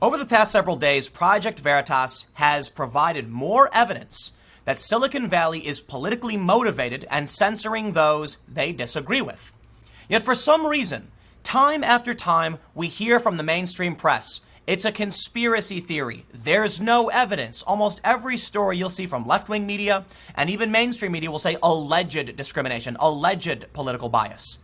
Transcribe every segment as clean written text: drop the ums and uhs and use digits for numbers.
Over the past several days, Project Veritas has provided more evidence that Silicon Valley is politically motivated and censoring those they disagree with. Yet for some reason, time after time, we hear from the mainstream press, it's a conspiracy theory. There's no evidence. Almost every story you'll see from left-wing media and even mainstream media will say alleged discrimination, alleged political bias.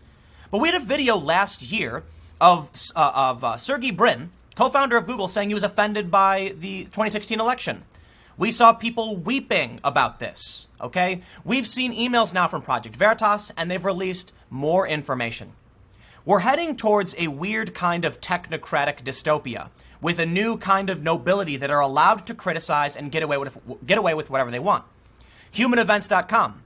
But we had a video last year of Sergey Brin, co-founder of Google, saying he was offended by the 2016 election. We saw people weeping about this, okay? We've seen emails now from Project Veritas, and they've released more information. We're heading towards a weird kind of technocratic dystopia with a new kind of nobility that are allowed to criticize and get away with whatever they want. HumanEvents.com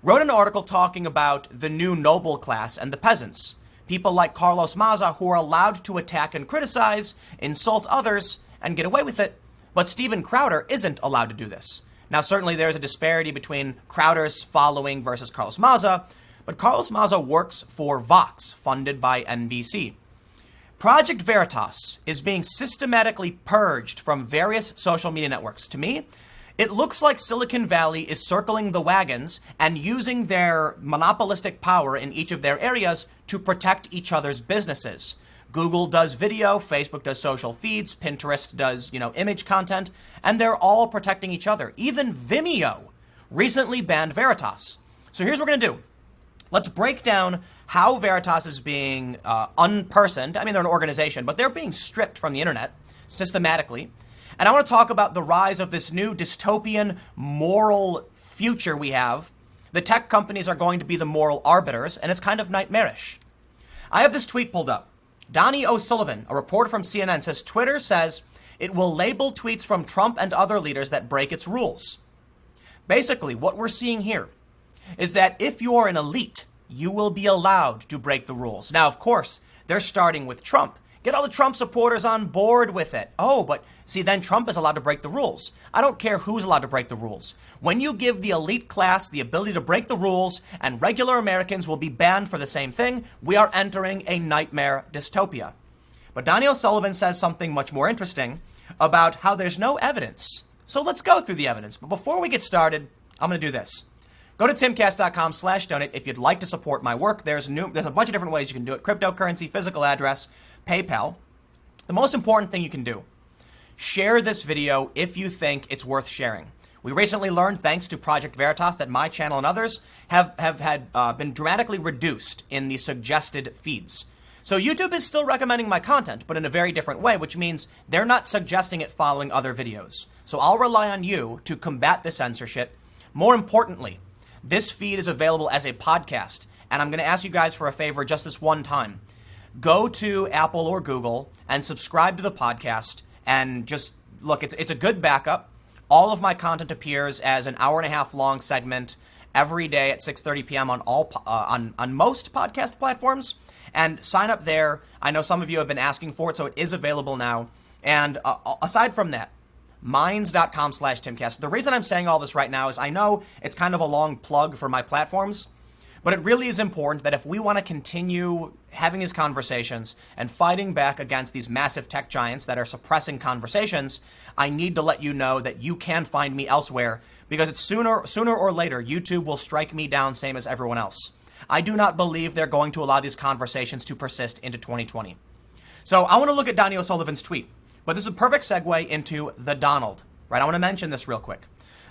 wrote an article talking about the new noble class and the peasants. People like Carlos Maza who are allowed to attack and criticize, insult others, and get away with it. But Steven Crowder isn't allowed to do this. Now, certainly there's a disparity between Crowder's following versus Carlos Maza, but Carlos Maza works for Vox, funded by NBC. Project Veritas is being systematically purged from various social media networks. To me, it looks like Silicon Valley is circling the wagons and using their monopolistic power in each of their areas to protect each other's businesses. Google does video, Facebook does social feeds, Pinterest does, image content, and they're all protecting each other. Even Vimeo recently banned Veritas. So here's what we're going to do. Let's break down how Veritas is being unpersoned. I mean, they're an organization, but they're being stripped from the internet systematically. And I want to talk about the rise of this new dystopian moral future we have. The tech companies are going to be the moral arbiters, and it's kind of nightmarish. I have this tweet pulled up. Donnie O'Sullivan, a reporter from CNN, says Twitter says it will label tweets from Trump and other leaders that break its rules. Basically, what we're seeing here is that if you're an elite, you will be allowed to break the rules. Now, of course, they're starting with Trump. Get all the Trump supporters on board with it. Oh, but see, then Trump is allowed to break the rules. I don't care who's allowed to break the rules. When you give the elite class the ability to break the rules and regular Americans will be banned for the same thing, we are entering a nightmare dystopia. But Donnie O'Sullivan says something much more interesting about how there's no evidence. So let's go through the evidence. But before we get started, I'm going to do this. Go to timcast.com/donate if you'd like to support my work. There's a bunch of different ways you can do it. Cryptocurrency, physical address, PayPal. The most important thing you can do, share this video if you think it's worth sharing. We recently learned, thanks to Project Veritas, that my channel and others have been dramatically reduced in the suggested feeds. So YouTube is still recommending my content, but in a very different way, which means they're not suggesting it following other videos. So I'll rely on you to combat the censorship. More importantly, this feed is available as a podcast, and I'm going to ask you guys for a favor just this one time. Go to Apple or Google and subscribe to the podcast, and just look, it's a good backup. All of my content appears as an hour-and-a-half long segment every day at 6:30 p.m. on on most podcast platforms, and sign up there. I know some of you have been asking for it, so it is available now. And aside from that, minds.com/timcast. The reason I'm saying all this right now is I know it's kind of a long plug for my platforms, but it really is important that if we want to continue having these conversations and fighting back against these massive tech giants that are suppressing conversations, I need to let you know that you can find me elsewhere, because it's sooner or later, YouTube will strike me down, same as everyone else. I do not believe they're going to allow these conversations to persist into 2020. So I want to look at Donnie O'Sullivan's tweet. But this is a perfect segue into The Donald, right? I want to mention this real quick.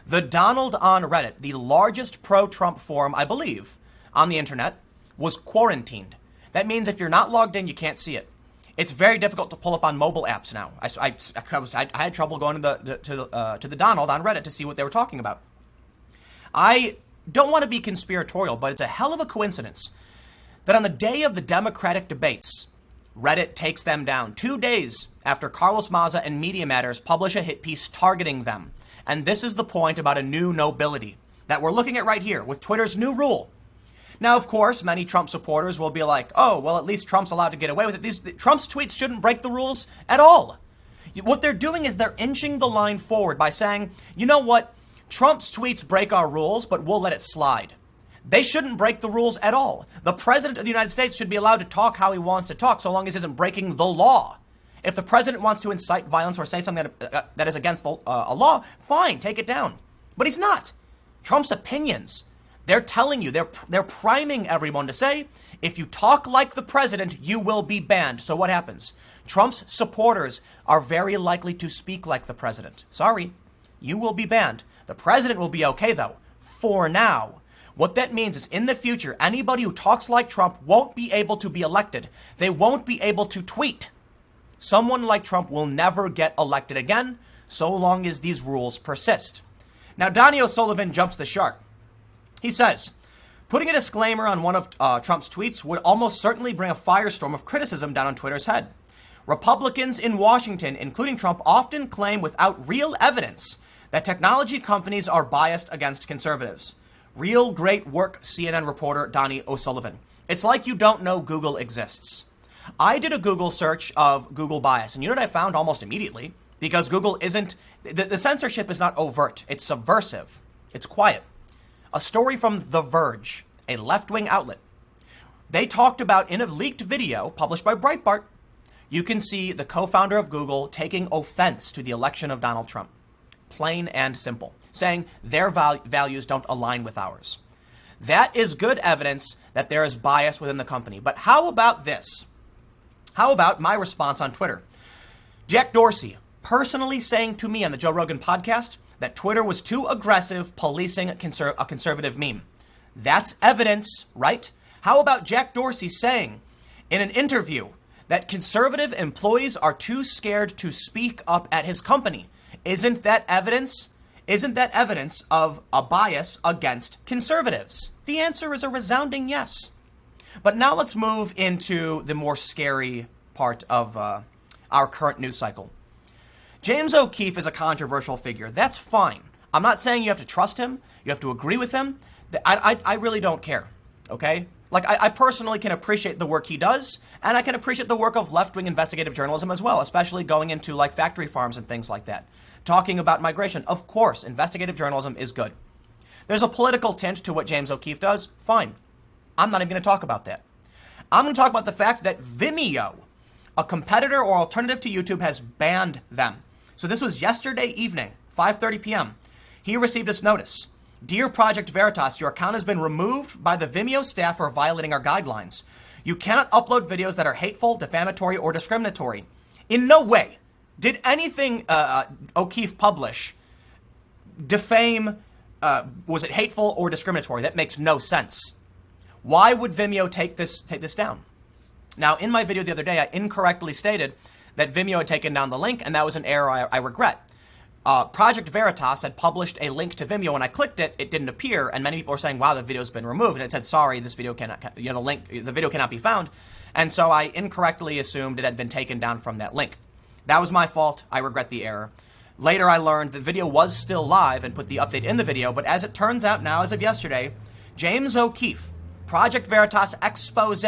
The Donald on Reddit, the largest pro-Trump forum, I believe, on the internet, was quarantined. That means if you're not logged in, you can't see it. It's very difficult to pull up on mobile apps now. I had trouble going to the Donald on Reddit to see what they were talking about. I don't want to be conspiratorial, but it's a hell of a coincidence that on the day of the Democratic debates, Reddit takes them down 2 days after Carlos Maza and Media Matters publish a hit piece targeting them. And this is the point about a new nobility that we're looking at right here with Twitter's new rule. Now, of course, many Trump supporters will be like, oh, well, at least Trump's allowed to get away with it. Trump's tweets shouldn't break the rules at all. What they're doing is they're inching the line forward by saying, you know what? Trump's tweets break our rules, but we'll let it slide. They shouldn't break the rules at all. The president of the United States should be allowed to talk how he wants to talk so long as he isn't breaking the law. If the president wants to incite violence or say something that is against a law, fine, take it down. But he's not. Trump's opinions, they're telling you, they're priming everyone to say, if you talk like the president, you will be banned. So what happens? Trump's supporters are very likely to speak like the president. Sorry, you will be banned. The president will be okay, though, for now. What that means is in the future, anybody who talks like Trump won't be able to be elected. They won't be able to tweet. Someone like Trump will never get elected again, so long as these rules persist. Now, Donnie O'Sullivan jumps the shark. He says, putting a disclaimer on one of Trump's tweets would almost certainly bring a firestorm of criticism down on Twitter's head. Republicans in Washington, including Trump, often claim without real evidence that technology companies are biased against conservatives. Real great work, CNN reporter Donnie O'Sullivan. It's like you don't know Google exists. I did a Google search of Google bias, and you know what I found almost immediately? Because Google isn't, the censorship is not overt, it's subversive, it's quiet. A story from The Verge, a left-wing outlet. They talked about, in a leaked video published by Breitbart, you can see the co-founder of Google taking offense to the election of Donald Trump. Plain and simple, saying their values don't align with ours. That is good evidence that there is bias within the company. But how about this? How about my response on Twitter? Jack Dorsey personally saying to me on the Joe Rogan podcast that Twitter was too aggressive policing a conservative meme. That's evidence, right? How about Jack Dorsey saying in an interview that conservative employees are too scared to speak up at his company? Isn't that evidence? Isn't that evidence of a bias against conservatives? The answer is a resounding yes. But now let's move into the more scary part of our current news cycle. James O'Keefe is a controversial figure. That's fine. I'm not saying you have to trust him. You have to agree with him. I really don't care, okay? Like, I personally can appreciate the work he does, and I can appreciate the work of left-wing investigative journalism as well, especially going into, like, factory farms and things like that. Talking about migration, of course, investigative journalism is good. There's a political tint to what James O'Keefe does. Fine. I'm not even going to talk about that. I'm going to talk about the fact that Vimeo, a competitor or alternative to YouTube, has banned them. So this was yesterday evening, 5:30 p.m. He received this notice. Dear Project Veritas, your account has been removed by the Vimeo staff for violating our guidelines. You cannot upload videos that are hateful, defamatory, or discriminatory. In no way did anything O'Keefe publish defame, was it hateful or discriminatory? That makes no sense. Why would Vimeo take this down? Now, in my video the other day, I incorrectly stated that Vimeo had taken down the link, and that was an error I regret. Project Veritas had published a link to Vimeo. When I clicked it, it didn't appear, and many people were saying, wow, the video's been removed. And it said, sorry, this video cannot, the video cannot be found. And so I incorrectly assumed it had been taken down from that link. That was my fault. I regret the error. Later, I learned the video was still live and put the update in the video. But as it turns out now, as of yesterday, James O'Keefe, Project Veritas expose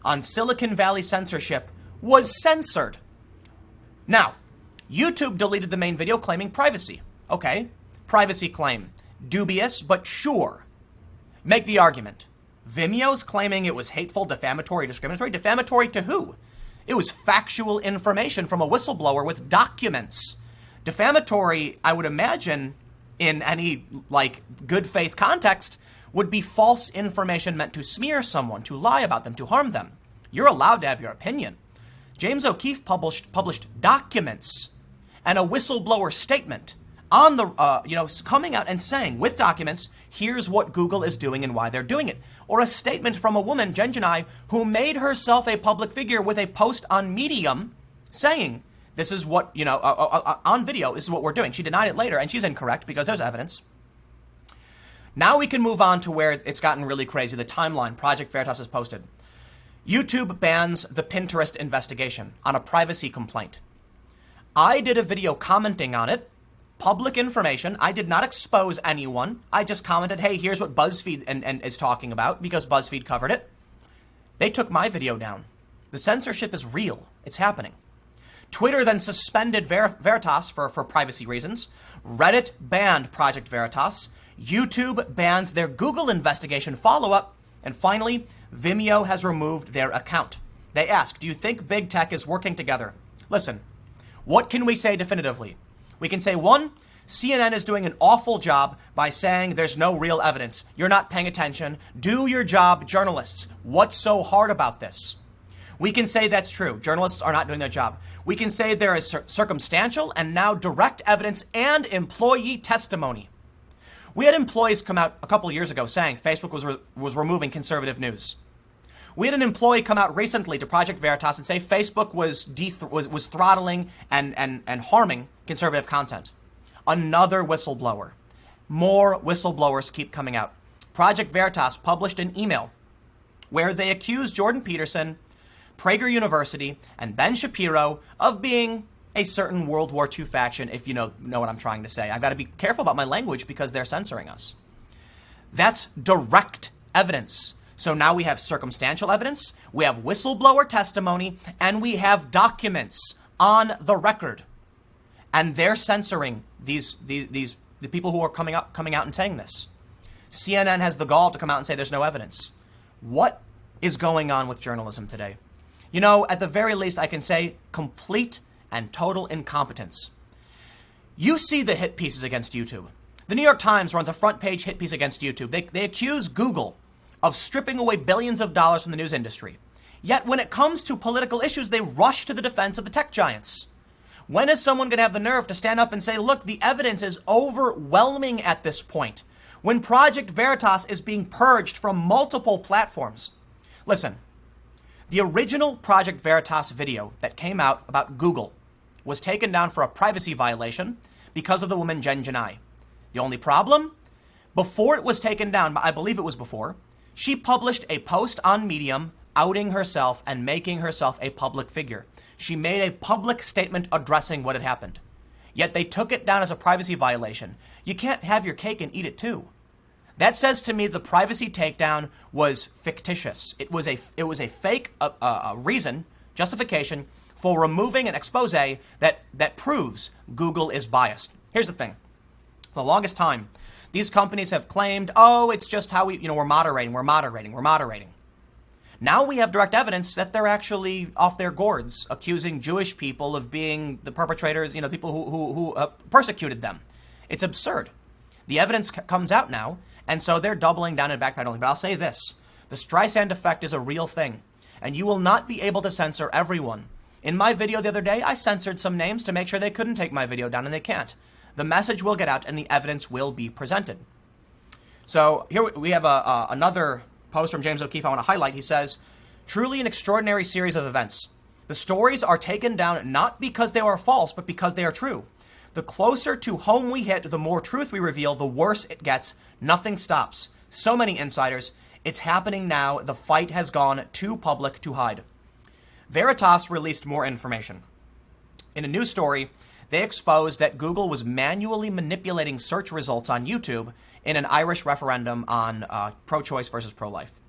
on Silicon Valley censorship was censored. Now, YouTube deleted the main video claiming privacy. Okay, privacy claim. Dubious, but sure. Make the argument. Vimeo's claiming it was hateful, defamatory, discriminatory. Defamatory to who? It was factual information from a whistleblower with documents. Defamatory, I would imagine, in any, like, good faith context, would be false information meant to smear someone, to lie about them, to harm them. You're allowed to have your opinion. James O'Keefe published documents and a whistleblower statement on the, coming out and saying with documents, here's what Google is doing and why they're doing it. Or a statement from a woman, Jen Janai, who made herself a public figure with a post on Medium saying, this is what, on video, this is what we're doing. She denied it later, and she's incorrect because there's evidence. Now we can move on to where it's gotten really crazy. The timeline Project Veritas has posted. YouTube bans the Pinterest investigation on a privacy complaint. I did a video commenting on it. Public information. I did not expose anyone. I just commented, hey, here's what BuzzFeed and is talking about because BuzzFeed covered it. They took my video down. The censorship is real. It's happening. Twitter then suspended Veritas for privacy reasons. Reddit banned Project Veritas. YouTube bans their Google investigation follow-up. And finally, Vimeo has removed their account. They ask, do you think big tech is working together? Listen, what can we say definitively? We can say, one, CNN is doing an awful job by saying there's no real evidence. You're not paying attention. Do your job, journalists. What's so hard about this? We can say that's true. Journalists are not doing their job. We can say there is circumstantial and now direct evidence and employee testimony. We had employees come out a couple of years ago saying Facebook was removing conservative news. We had an employee come out recently to Project Veritas and say Facebook was throttling and harming conservative content. Another whistleblower. More whistleblowers keep coming out. Project Veritas published an email where they accused Jordan Peterson, Prager University, and Ben Shapiro of being a certain World War II faction, if you know what I'm trying to say. I've got to be careful about my language because they're censoring us. That's direct evidence. So now we have circumstantial evidence, we have whistleblower testimony, and we have documents on the record. And they're censoring the people who are coming out and saying this. CNN has the gall to come out and say there's no evidence. What is going on with journalism today? You know, at the very least, I can say complete and total incompetence. You see the hit pieces against YouTube. The New York Times runs a front page hit piece against YouTube. They accuse Google of stripping away billions of dollars from the news industry. Yet when it comes to political issues, they rush to the defense of the tech giants. When is someone going to have the nerve to stand up and say, look, the evidence is overwhelming at this point, when Project Veritas is being purged from multiple platforms? Listen, the original Project Veritas video that came out about Google was taken down for a privacy violation because of the woman Jen Janai. The only problem? Before it was taken down, I believe it was before, she published a post on Medium outing herself and making herself a public figure. She made a public statement addressing what had happened. Yet they took it down as a privacy violation. You can't have your cake and eat it too. That says to me the privacy takedown was fictitious. It was a fake reason, justification for removing an expose that proves Google is biased. Here's the thing. For the longest time, these companies have claimed, oh, it's just how we're moderating. Now we have direct evidence that they're actually off their gourds, accusing Jewish people of being the perpetrators, people who persecuted them. It's absurd. The evidence comes out now, and so they're doubling down and backpedaling. But I'll say this. The streisand effect is a real thing, and you will not be able to censor everyone. In my video the other day, I censored some names to make sure they couldn't take my video down, and they can't. The message will get out, and the evidence will be presented. So here we have another post from James O'Keefe I want to highlight. He says, truly an extraordinary series of events. The stories are taken down not because they are false, but because they are true. The closer to home we hit, the more truth we reveal, the worse it gets. Nothing stops. So many insiders. It's happening now. The fight has gone too public to hide. Veritas released more information. In a news story, they exposed that Google was manually manipulating search results on YouTube in an Irish referendum on pro-choice versus pro-life.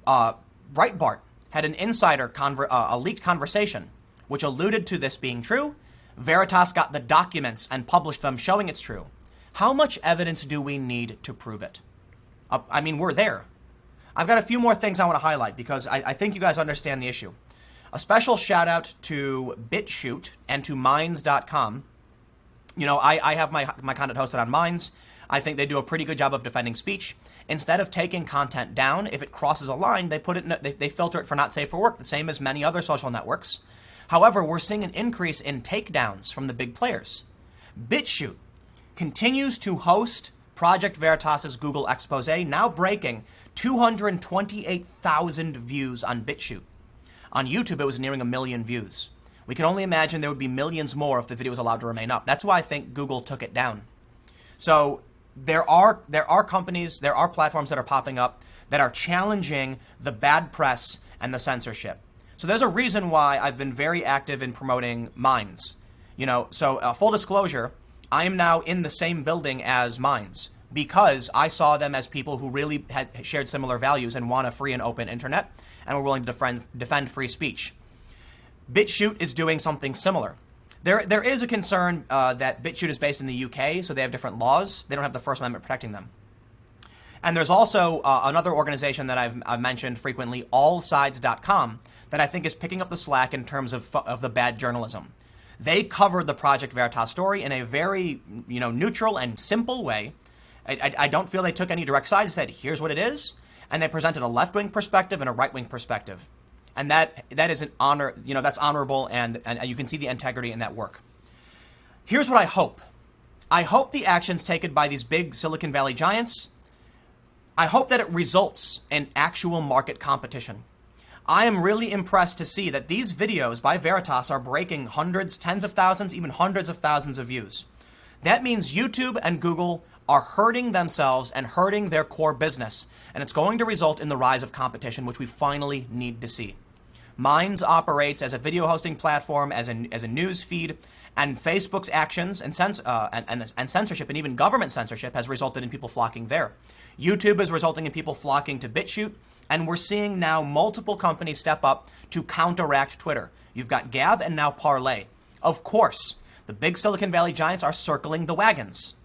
Breitbart had an insider a leaked conversation which alluded to this being true. Veritas got the documents and published them showing it's true. How much evidence do we need to prove it? We're there. I've got a few more things I want to highlight because I think you guys understand the issue. A special shout out to BitChute and to Minds.com. I have my content hosted on Minds. I think they do a pretty good job of defending speech. Instead of taking content down, if it crosses a line, they filter it for not safe for work, the same as many other social networks. However, we're seeing an increase in takedowns from the big players. BitChute continues to host Project Veritas's Google expose, now breaking 228,000 views on BitChute. On YouTube, it was nearing 1 million views. We can only imagine there would be millions more if the video was allowed to remain up. That's why I think Google took it down. So there are companies, there are platforms that are popping up that are challenging the bad press and the censorship. So there's a reason why I've been very active in promoting Minds. Full disclosure, I am now in the same building as Minds because I saw them as people who really had shared similar values and want a free and open internet and were willing to defend free speech. BitChute is doing something similar. There is a concern that BitChute is based in the UK, so they have different laws. They don't have the First Amendment protecting them. And there's also another organization that I've mentioned frequently, allsides.com, that I think is picking up the slack in terms of the bad journalism. They covered the Project Veritas story in a very, neutral and simple way. I don't feel they took any direct sides. They said, here's what it is. And they presented a left-wing perspective and a right-wing perspective. And that is an honor, that's honorable, and you can see the integrity in that work. Here's what I hope. I hope the actions taken by these big Silicon Valley giants, I hope that it results in actual market competition. I am really impressed to see that these videos by Veritas are breaking hundreds, tens of thousands, even hundreds of thousands of views. That means YouTube and Google are hurting themselves and hurting their core business, and it's going to result in the rise of competition, which we finally need to see. Minds operates as a video hosting platform, as a news feed, and Facebook's actions and censorship, and even government censorship, has resulted in people flocking there. YouTube is resulting in people flocking to BitChute, and we're seeing now multiple companies step up to counteract Twitter. You've got Gab and now Parler. Of course, the big Silicon Valley giants are circling the wagons.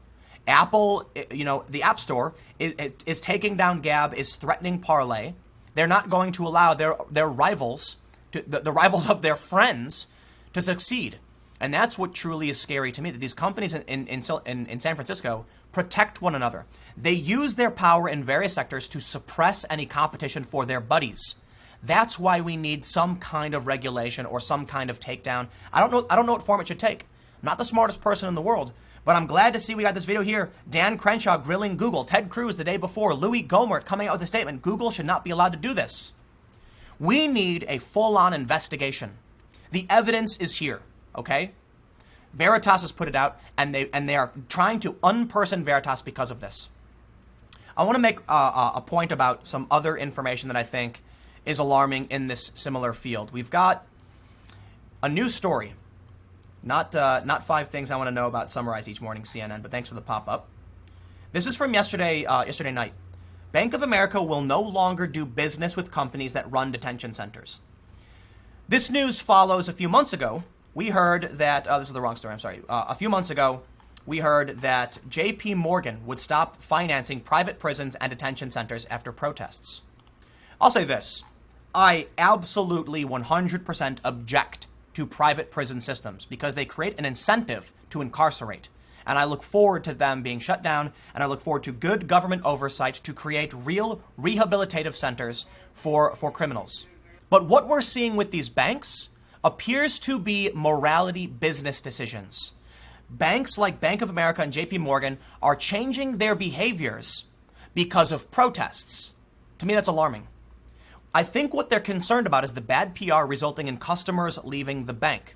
Apple, the App Store is taking down Gab, is threatening Parler. They're not going to allow their rivals, the rivals of their friends, to succeed. And that's what truly is scary to me, that these companies in San Francisco protect one another. They use their power in various sectors to suppress any competition for their buddies. That's why we need some kind of regulation or some kind of takedown. I don't know what form it should take. I'm not the smartest person in the world, but I'm glad to see we got this video here. Dan Crenshaw grilling Google. Ted Cruz the day before. Louis Gohmert coming out with a statement. Google should not be allowed to do this. We need a full-on investigation. The evidence is here, okay? Veritas has put it out, and they are trying to unperson Veritas because of this. I want to make a point about some other information that I think is alarming in this similar field. We've got a new story. Not 5 things I want to know about summarized each morning, CNN, but thanks for the pop-up. This is from yesterday night. Bank of America will no longer do business with companies that run detention centers. This news follows a few months ago. We heard that, this is the wrong story, I'm sorry. A few months ago, we heard that JP Morgan would stop financing private prisons and detention centers after protests. I'll say this. I absolutely 100% object to private prison systems because they create an incentive to incarcerate. And I look forward to them being shut down, and I look forward to good government oversight to create real rehabilitative centers for criminals. But what we're seeing with these banks appears to be morality business decisions. Banks like Bank of America and JP Morgan are changing their behaviors because of protests. To me, that's alarming. I think what they're concerned about is the bad PR resulting in customers leaving the bank.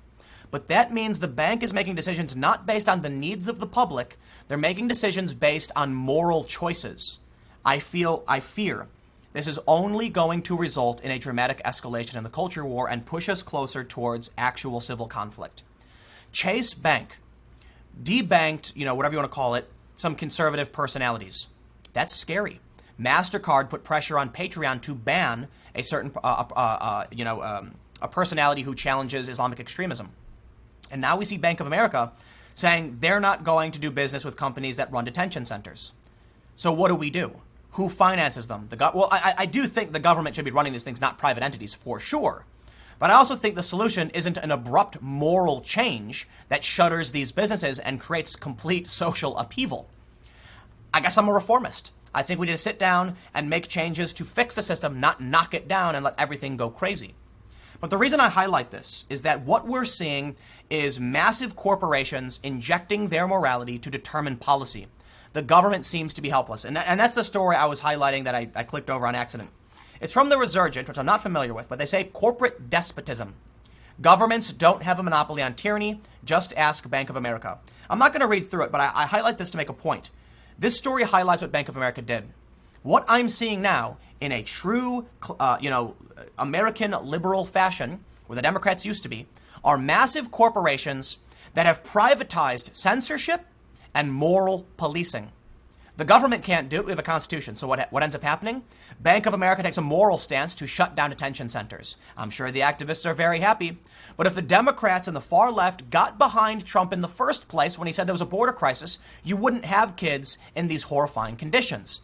But that means the bank is making decisions not based on the needs of the public. They're making decisions based on moral choices. I fear this is only going to result in a dramatic escalation in the culture war and push us closer towards actual civil conflict. Chase Bank debanked, whatever you want to call it, some conservative personalities. That's scary. MasterCard put pressure on Patreon to ban a certain, a personality who challenges Islamic extremism. And now we see Bank of America saying they're not going to do business with companies that run detention centers. So what do? Who finances them? I do think the government should be running these things, not private entities, for sure. But I also think the solution isn't an abrupt moral change that shutters these businesses and creates complete social upheaval. I guess I'm a reformist. I think we need to sit down and make changes to fix the system, not knock it down and let everything go crazy. But the reason I highlight this is that what we're seeing is massive corporations injecting their morality to determine policy. The government seems to be helpless. And that's the story I was highlighting that I clicked over on accident. It's from the Resurgent, which I'm not familiar with, but they say corporate despotism. Governments don't have a monopoly on tyranny. Just ask Bank of America. I'm not going to read through it, but I highlight this to make a point. This story highlights what Bank of America did. What I'm seeing now in a true, American liberal fashion, where the Democrats used to be, are massive corporations that have privatized censorship and moral policing. The government can't do it. We have a constitution. So what ends up happening? Bank of America takes a moral stance to shut down detention centers. I'm sure the activists are very happy. But if the Democrats and the far left got behind Trump in the first place when he said there was a border crisis, you wouldn't have kids in these horrifying conditions.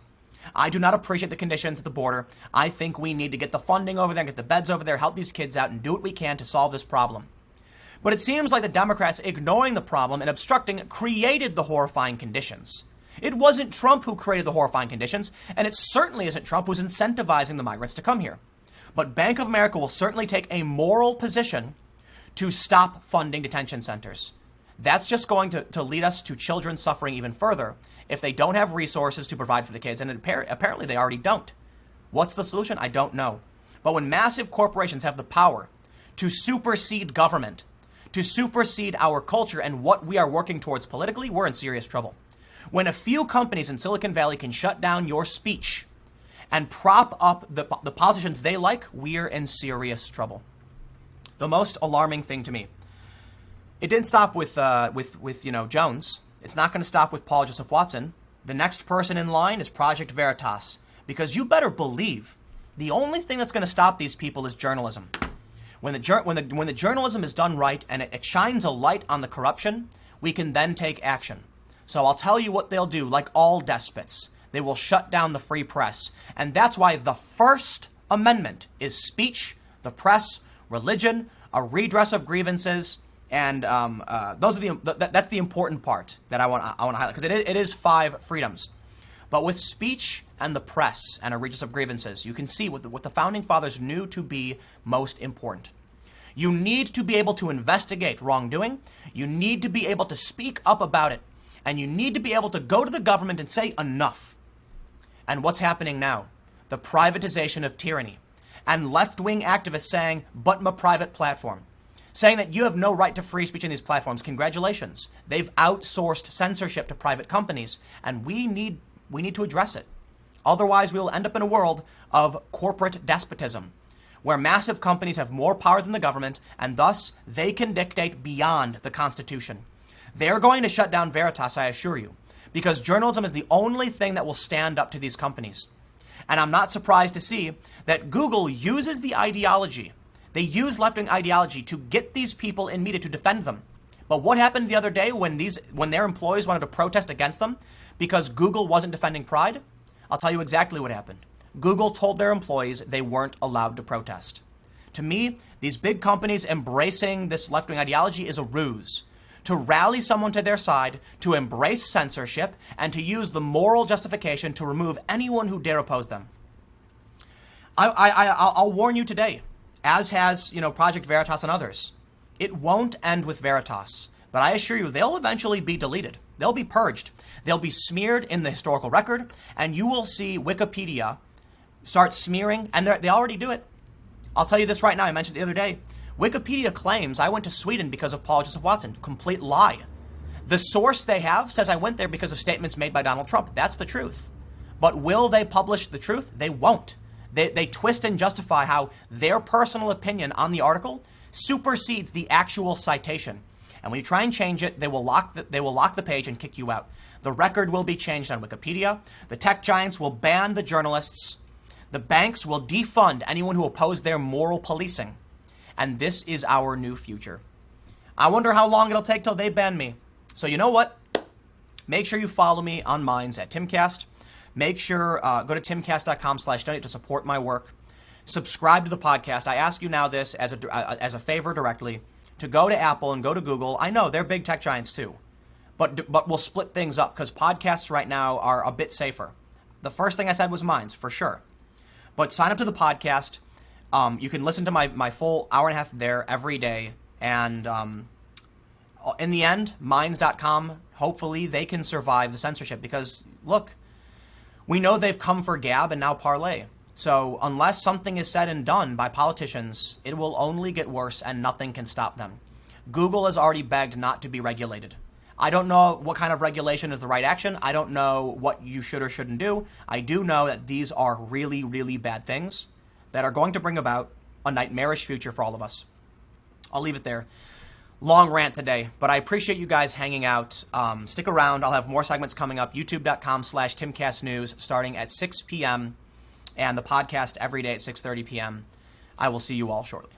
I do not appreciate the conditions at the border. I think we need to get the funding over there, get the beds over there, help these kids out, and do what we can to solve this problem. But it seems like the Democrats ignoring the problem and obstructing created the horrifying conditions. It wasn't Trump who created the horrifying conditions, and it certainly isn't Trump who's incentivizing the migrants to come here. But Bank of America will certainly take a moral position to stop funding detention centers. That's just going to lead us to children suffering even further if they don't have resources to provide for the kids, and apparently they already don't. What's the solution? I don't know. But when massive corporations have the power to supersede government, to supersede our culture and what we are working towards politically, we're in serious trouble. When a few companies in Silicon Valley can shut down your speech and prop up the politicians they like, we're in serious trouble. The most alarming thing to me, it didn't stop with Jones. It's not going to stop with Paul Joseph Watson. The next person in line is Project Veritas, because you better believe the only thing that's going to stop these people is journalism. When the journalism is done right and it shines a light on the corruption, we can then take action. So I'll tell you what they'll do, like all despots. They will shut down the free press. And that's why the First Amendment is speech, the press, religion, a redress of grievances, and that's the important part that I want to highlight, because it is 5 freedoms. But with speech and the press and a redress of grievances, you can see what the Founding Fathers knew to be most important. You need to be able to investigate wrongdoing. You need to be able to speak up about it. And you need to be able to go to the government and say enough. And what's happening now? The privatization of tyranny. And left-wing activists saying, but my private platform. Saying that you have no right to free speech in these platforms. Congratulations. They've outsourced censorship to private companies. And we need to address it. Otherwise, we will end up in a world of corporate despotism, where massive companies have more power than the government, and thus they can dictate beyond the Constitution. They're going to shut down Veritas, I assure you, because journalism is the only thing that will stand up to these companies. And I'm not surprised to see that Google uses the ideology. They use left-wing ideology to get these people in media to defend them. But what happened the other day when their employees wanted to protest against them because Google wasn't defending Pride? I'll tell you exactly what happened. Google told their employees they weren't allowed to protest. To me, these big companies embracing this left-wing ideology is a ruse to rally someone to their side, to embrace censorship, and to use the moral justification to remove anyone who dare oppose them. I'll warn you today, as has Project Veritas and others. It won't end with Veritas, but I assure you they'll eventually be deleted. They'll be purged. They'll be smeared in the historical record, and you will see Wikipedia start smearing, and they already do it. I'll tell you this right now. I mentioned the other day. Wikipedia claims I went to Sweden because of Paul Joseph Watson. Complete lie. The source they have says I went there because of statements made by Donald Trump. That's the truth. But will they publish the truth? They won't. They twist and justify how their personal opinion on the article supersedes the actual citation. And when you try and change it, they will lock the page and kick you out. The record will be changed on Wikipedia. The tech giants will ban the journalists. The banks will defund anyone who opposed their moral policing. And this is our new future. I wonder how long it'll take till they ban me. So you know what? Make sure you follow me on Minds at Timcast. Make sure, go to timcast.com/donate to support my work. Subscribe to the podcast. I ask you now this as a favor directly, to go to Apple and go to Google. I know they're big tech giants too, but we'll split things up because podcasts right now are a bit safer. The first thing I said was Minds, for sure. But sign up to the podcast. You can listen to my full hour and a half there every day. And in the end, Minds.com, hopefully they can survive the censorship. Because, look, we know they've come for Gab and now Parlay. So unless something is said and done by politicians, it will only get worse and nothing can stop them. Google has already begged not to be regulated. I don't know what kind of regulation is the right action. I don't know what you should or shouldn't do. I do know that these are really, really bad things that are going to bring about a nightmarish future for all of us. I'll leave it there. Long rant today, but I appreciate you guys hanging out. Stick around. I'll have more segments coming up. YouTube.com/TimCastNews starting at 6 p.m. and the podcast every day at 6:30 p.m. I will see you all shortly.